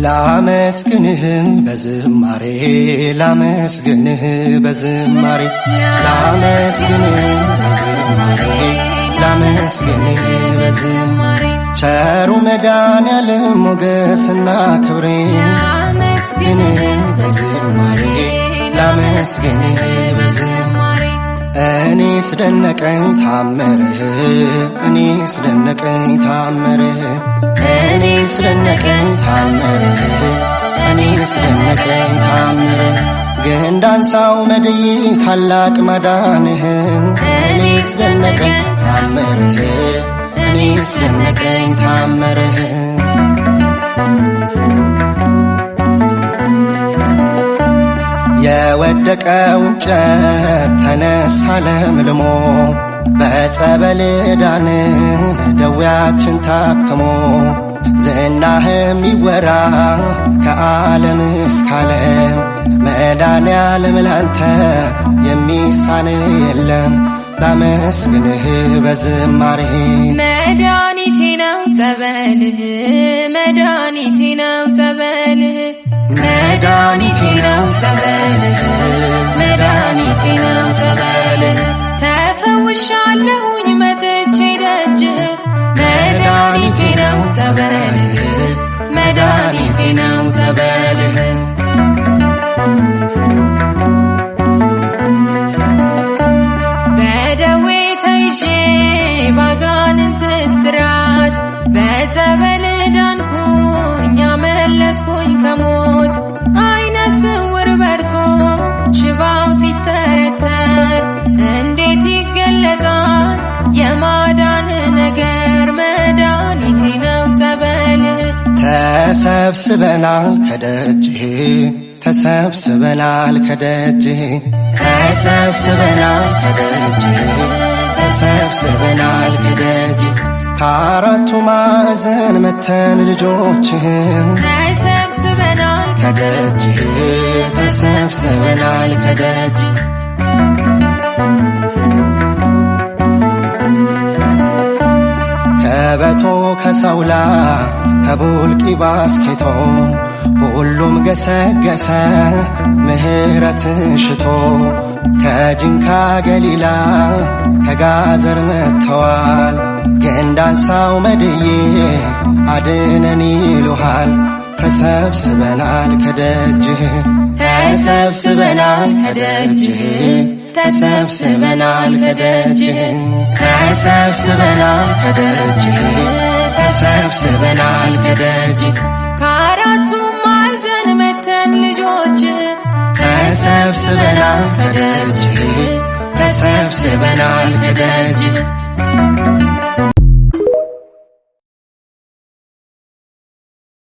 ላመስግንህ በዝማሬ ላመስግንህ በዝማሬ ላመስግንህ በዝማሬ ላመስግንህ በዝማሬ ቸሩ መድኃኔዓለም ሞገስና ክብሬ ላመስግንህ በዝማሬ ላመስግንህ በዝማሬ እኔ ስደነቀኝ ታምርህ እኔ ስደነቀኝ ታምርህ እኔ ስደነቀኝ ታምርህ እኔ ስደነቀኝ ታምርህ ግንዳንሳው መድይ ታላቅ ማዳንህ እኔ ስደነቀኝ ታምርህ እኔ ስደነቀኝ ታምርህ የወደቀው እንጨት ተነሳ ለምልሞ በጸበል ዳንን ደዌያችን ታክሞ ዝናህም ይወራ ከዓለም እስከ ዓለም መድኃኔዓለም ላንተ የሚሳን የለም ላመስግንህ በዝማሬ መድኃኒቴ ነው ጸበልህ መድኃኒቴ ነው ጸበልህ መድኃኒቴ ነው ጸበልህ መድኃኒቴ ነው ጸበልህ ተፈውሻለሁኝ መጥቼ ደጅህ መድኃኒቴ ነው ጸበልህ መድኃኒቴ ነው ጸበልህ በደዌ ተይዤ ባጋንንት እስራት በጸበል ዳንኩኝ አመለጥኩኝ ከሞት አይነ ስውር በርቶ ሽባው ሲተረተር እንዴት ይገለጣል የማዳን ነገር መድኃኒቴ ነው ጸበልህ ተሰብስበናል ከደጅህ ተሰብስበናል ከደጅህ ተሰብስበናል ከደጅህ ተሰብስበናል ከደጅህ ከአራቱ ማዕዘን መተን ልጆችህ ተሰብስበናል ከደጅህ ተሰብስበናል ከደጅህ ከበቶ ከሰውላ ከቡልቂ ባስኬቶ ሁሉም ገሰገሰ ምሕረት ሽቶ ከጅንካ ገሊላ ከጋዘር መጥተዋል ግንዳንሳው መድዬ አድነን ይሉሃል ተሰብስበናል ከደጅህ ተሰብስበናል ከደጅህ ተሰብስበናል ከደጅህ ተሰብስበናል ከደጅህ ተሰብስበናል ከደጅህ ከአራቱ ማዕዘን መተን ልጆችህ ተሰብስበናል ከደጅህ ተሰብስበናል ከደጅህ